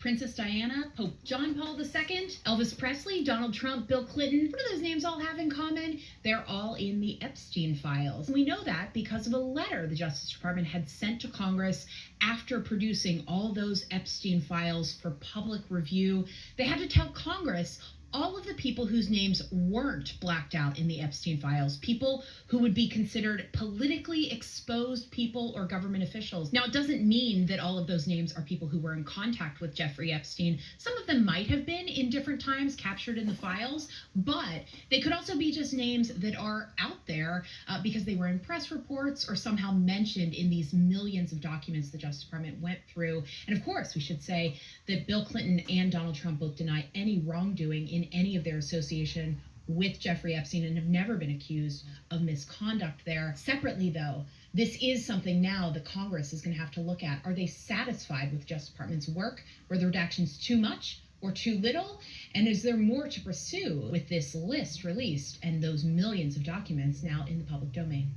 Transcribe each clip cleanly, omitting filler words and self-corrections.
Princess Diana, Pope John Paul II, Elvis Presley, Donald Trump, Bill Clinton. What do those names all have in common? They're all in the Epstein files. We know that because of a letter the Justice Department had sent to Congress after producing all those Epstein files for public review. They had to tell Congress all of the people whose names weren't blacked out in the Epstein files, people who would be considered politically exposed people or government officials. Now, it doesn't mean that all of those names are people who were in contact with Jeffrey Epstein. Some of them might have been in different times captured in the files, but they could also be just names that are out there because they were in press reports or somehow mentioned in these millions of documents the Justice Department went through. And of course, we should say that Bill Clinton and Donald Trump both deny any wrongdoing in any of their association with Jeffrey Epstein and have never been accused of misconduct there. Separately, though, this is something now the Congress is going to have to look at. Are they satisfied with the Justice Department's work? Were the redactions too much or too little? And is there more to pursue with this list released and those millions of documents now in the public domain?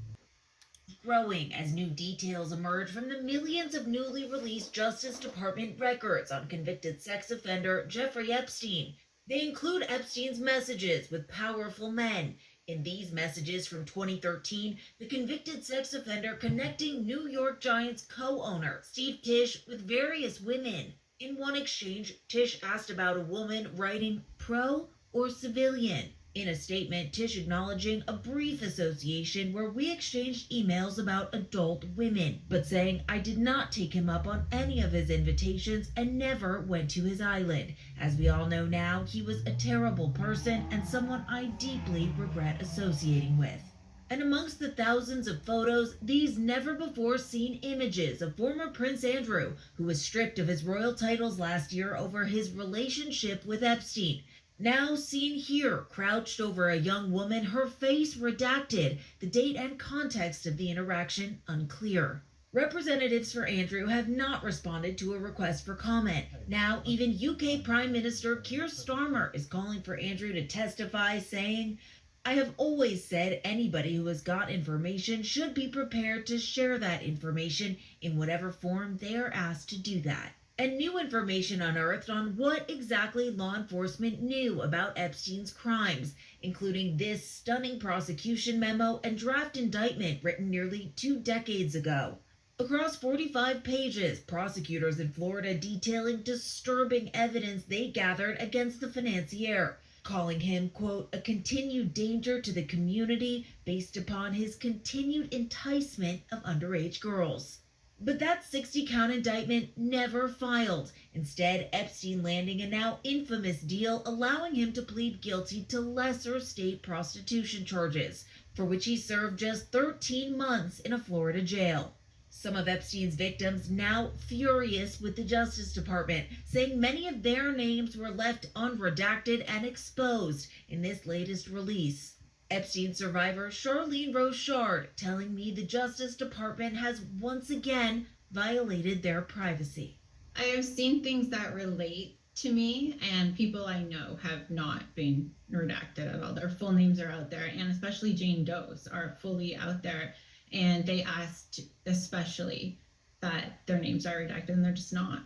Growing as new details emerge from the millions of newly released Justice Department records on convicted sex offender Jeffrey Epstein. They include Epstein's messages with powerful men. In these messages from 2013, the convicted sex offender connecting New York Giants co-owner Steve Tisch with various women. In one exchange, Tisch asked about a woman writing pro or civilian. In a statement, Tisch acknowledging a brief association where we exchanged emails about adult women, but saying I did not take him up on any of his invitations and never went to his island. As we all know now, he was a terrible person and someone I deeply regret associating with. And amongst the thousands of photos, these never-before-seen images of former Prince Andrew, who was stripped of his royal titles last year over his relationship with Epstein. Now seen here, crouched over a young woman, her face redacted, the date and context of the interaction unclear. Representatives for Andrew have not responded to a request for comment. Now, even UK Prime Minister Keir Starmer is calling for Andrew to testify, saying, I have always said anybody who has got information should be prepared to share that information in whatever form they are asked to do that. And new information unearthed on what exactly law enforcement knew about Epstein's crimes, including this stunning prosecution memo and draft indictment written nearly 2 decades ago. Across 45 pages, prosecutors in Florida detailing disturbing evidence they gathered against the financier, calling him, quote, a continued danger to the community based upon his continued enticement of underage girls. But that 60-count indictment never filed. Instead, Epstein landing a now infamous deal allowing him to plead guilty to lesser state prostitution charges, for which he served just 13 months in a Florida jail. Some of Epstein's victims now furious with the Justice Department, saying many of their names were left unredacted and exposed in this latest release. Epstein survivor Charlene Rochard telling me the Justice Department has once again violated their privacy. I have seen things that relate to me, and people I know have not been redacted at all. Their full names are out there, and especially Jane Doe's are fully out there. And they asked especially that their names are redacted, and they're just not.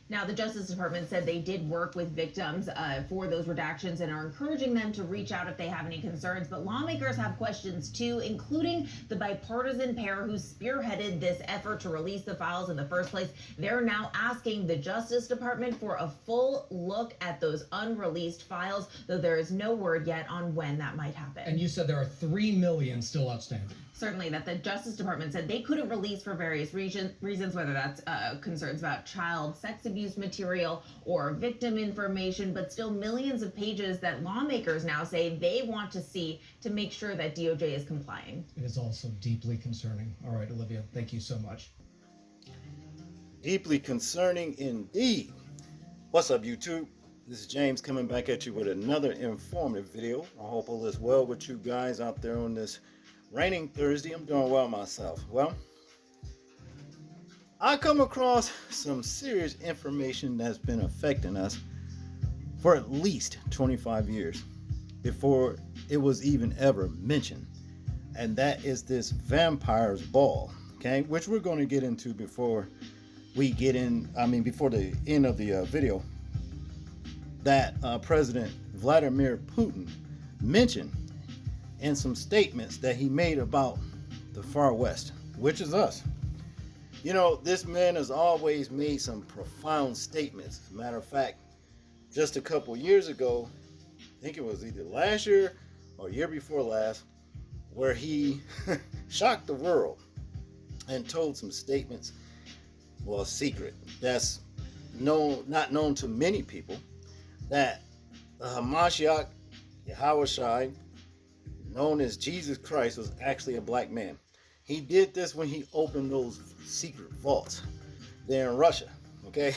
Now, the Justice Department said they did work with victims for those redactions and are encouraging them to reach out if they have any concerns. But lawmakers have questions too, including the bipartisan pair who spearheaded this effort to release the files in the first place. They're now asking the Justice Department for a full look at those unreleased files, though there is no word yet on when that might happen. And you said there are 3 million still outstanding. Certainly, that the Justice Department said they couldn't release for various reasons, whether that's concerns about child sex abuse material or victim information, but still millions of pages that lawmakers now say they want to see to make sure that DOJ is complying. It is also deeply concerning. All right, Olivia, thank you so much. Deeply concerning indeed. What's up, YouTube? This is James coming back at you with another informative video. I hope all is well with you guys out there on this raining Thursday. I'm doing well myself. Well, I come across some serious information that's been affecting us for at least 25 years before it was even ever mentioned. And that is this vampire's ball, okay? Which we're going to get into before we get in, before the end of the video, that President Vladimir Putin mentioned in some statements that he made about the far west, which is us. This man has always made some profound statements. As a matter of fact, just a couple years ago, I think it was either last year or year before last, where he shocked the world and told some statements, well, secret, that's not known to many people, that the Hamashiach, Yahushua, known as Jesus Christ, was actually a black man. He did this when he opened those secret vaults there in Russia, okay?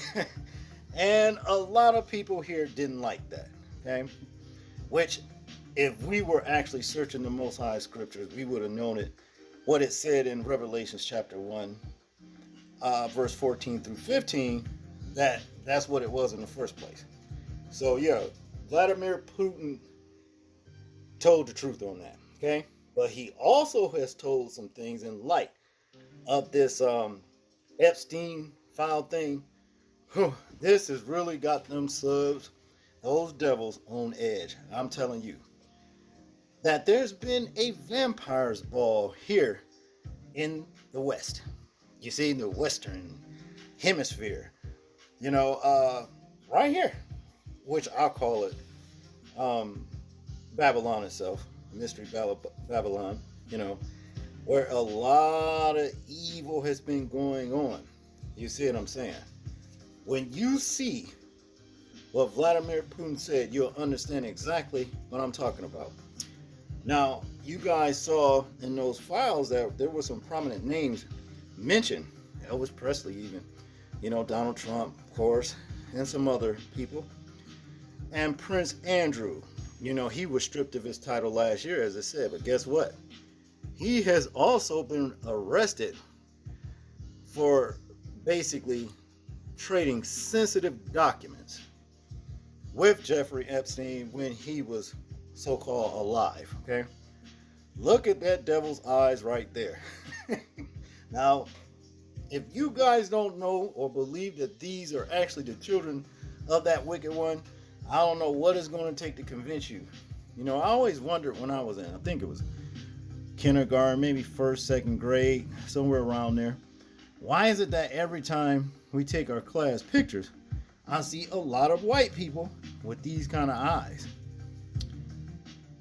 And a lot of people here didn't like that, okay? Which, if we were actually searching the Most High Scriptures, we would have known it, what it said in Revelations chapter 1, verse 14 through 15, that's what it was in the first place. So yeah, Vladimir Putin told the truth on that, okay? But he also has told some things in light of this Epstein file thing. This has really got them subs, those devils, on edge. I'm telling you that there's been a vampire's ball here in the West. You see, in the Western hemisphere, right here, which I'll call it Babylon itself, Mystery Babylon, where a lot of evil has been going on. You see what I'm saying? When you see what Vladimir Putin said, you'll understand exactly what I'm talking about. Now, you guys saw in those files that there were some prominent names mentioned. Elvis Presley even, Donald Trump, of course, and some other people. And Prince Andrew, he was stripped of his title last year, as I said, but guess what? He has also been arrested for basically trading sensitive documents with Jeffrey Epstein when he was so-called alive, okay? Look at that devil's eyes right there. Now, if you guys don't know or believe that these are actually the children of that wicked one, I don't know what it's going to take to convince you. I always wondered when I was in, I think it was kindergarten, maybe first, second grade, somewhere around there. Why is it that every time we take our class pictures, I see a lot of white people with these kind of eyes?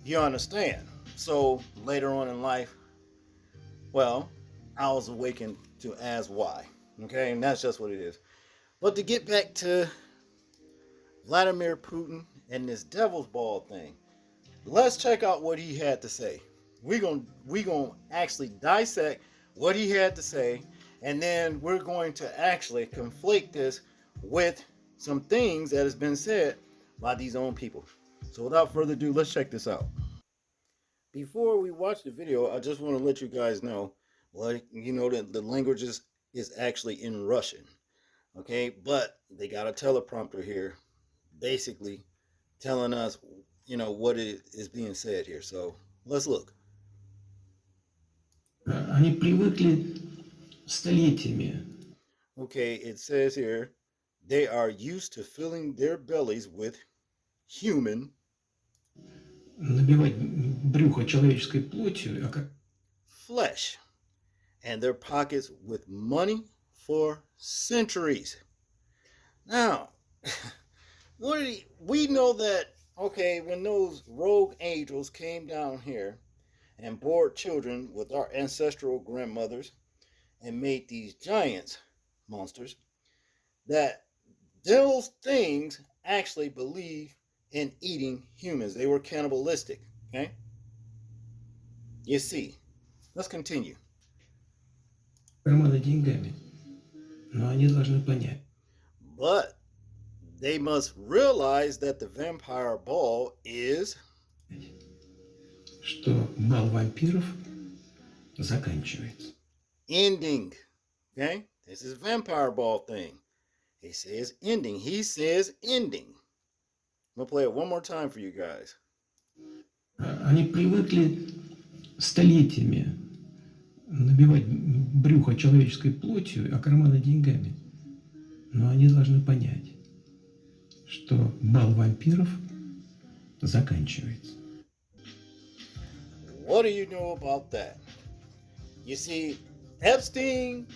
You understand? So later on in life, well, I was awakened to ask why. Okay, and that's just what it is. But to get back to Vladimir Putin and this devil's ball thing, let's check out what he had to say. We're gonna actually dissect what he had to say, and then we're going to actually conflate this with some things that has been said by these own people. So without further ado, let's check this out. Before we watch the video, I just want to let you guys know, that the language is actually in Russian, okay? But they got a teleprompter here, basically telling us, what is being said here. So let's look. Они привыкли столетиями. Okay, it says here, they are used to filling their bellies with human Набивать брюхо человеческой плотью, flesh, and their pockets with money for centuries. Now, we know that, okay, when those rogue angels came down here and bore children with our ancestral grandmothers and made these giants, monsters, that those things actually believe in eating humans. They were cannibalistic, okay? You see, let's continue. карманы деньгами. Но они должны понять, But they must realize that the vampire ball is что бал вампиров заканчивается. ending, okay? This is vampire ball thing. He says ending. He says ending. I'm gonna play it one more time for you guys. Они привыкли столетиями набивать брюхо человеческой плотью, а карманы деньгами. Но они должны понять, что бал вампиров заканчивается. What do you know about that? You see, Epstein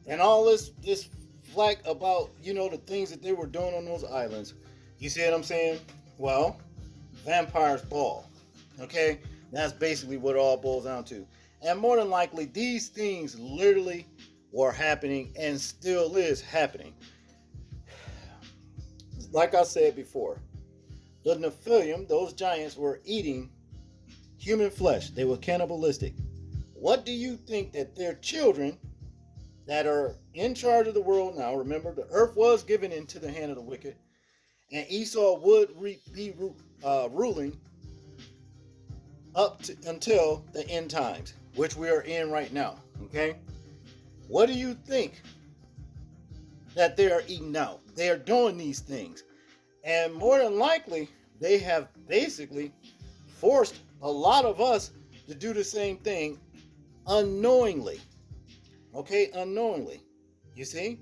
and all this flack about, the things that they were doing on those islands. You see what I'm saying? Well, vampires ball. Okay? That's basically what it all boils down to. And more than likely, these things literally were happening and still is happening. Like I said before, the Nephilim, those giants, were eating human flesh. They were cannibalistic. What do you think that their children that are in charge of the world now, remember the earth was given into the hand of the wicked, and Esau would be ruling until the end times, which we are in right now, okay? What do you think that they are eating now? They are doing these things. And more than likely, they have basically forced a lot of us to do the same thing unknowingly. Okay, unknowingly. You see?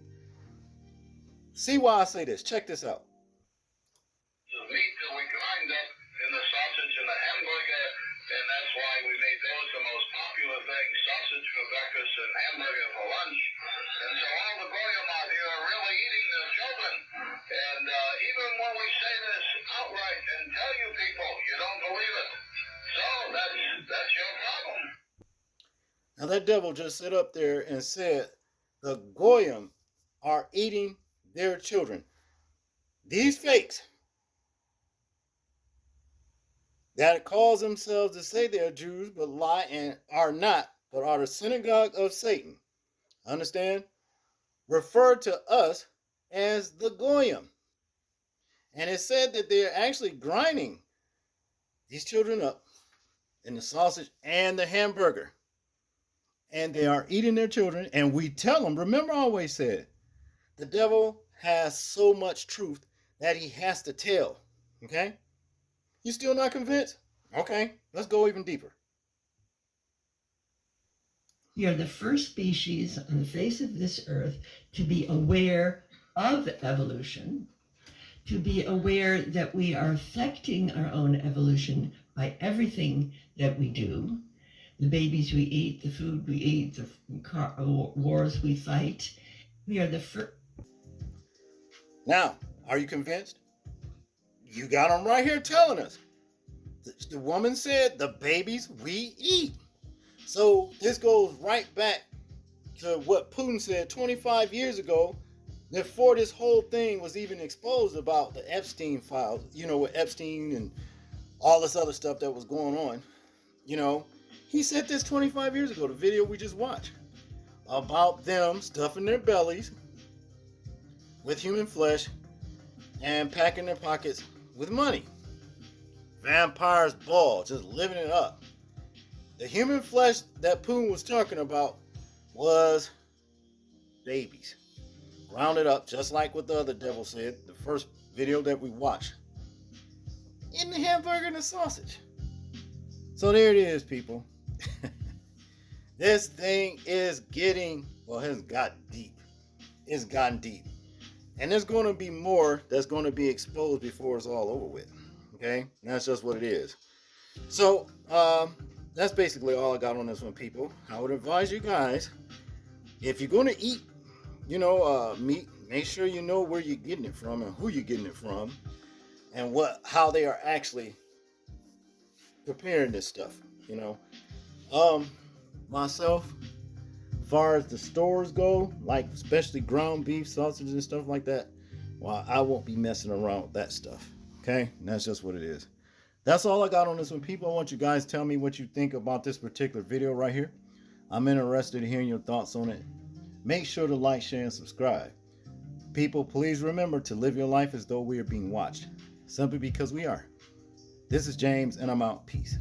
See why I say this. Check this out. The meat that we grind up in the sausage and the hamburger, and that's why we made those the most popular thing, sausage for breakfast and hamburger for lunch. And so all the goyim out here are really eating their children. And even when we say this outright and tell you people, you don't believe it. So that's your problem. Now that devil just sat up there and said the goyim are eating their children. These fakes that cause themselves to say they're Jews but lie and are not, but are the synagogue of Satan. Understand? Refer to us as the goyim. And it said that they're actually grinding these children up in the sausage and the hamburger. And they are eating their children. And we tell them, remember I always said, the devil has so much truth that he has to tell. Okay? You still not convinced? Okay, let's go even deeper. We are the first species on the face of this earth to be aware of evolution, to be aware that we are affecting our own evolution by everything that we do. The babies we eat, the food we eat, the wars we fight. We are the first. Now, are you convinced? You got them right here telling us. The woman said the babies we eat. So this goes right back to what Putin said 25 years ago, before this whole thing was even exposed about the Epstein files, with Epstein and all this other stuff that was going on. He said this 25 years ago, the video we just watched, about them stuffing their bellies with human flesh and packing their pockets with money. Vampires ball, just living it up. The human flesh that Putin was talking about was babies. Rounded up, just like what the other devil said, the first video that we watched. In the hamburger and the sausage. So there it is, people. This thing is has gotten deep. It's gotten deep. And there's going to be more that's going to be exposed before it's all over with. Okay? And that's just what it is. So, that's basically all I got on this one, people. I would advise you guys, if you're going to eat, meat, make sure you know where you're getting it from and who you're getting it from and how they are actually preparing this stuff, Myself, as far as the stores go, like especially ground beef, sausages and stuff like that, well, I won't be messing around with that stuff. Okay? And that's just what it is. That's all I got on this one, people. I want you guys to tell me what you think about this particular video right here. I'm interested in hearing your thoughts on it. Make sure to like, share, and subscribe. People, please remember to live your life as though we are being watched. Simply because we are. This is James, and I'm out. Peace.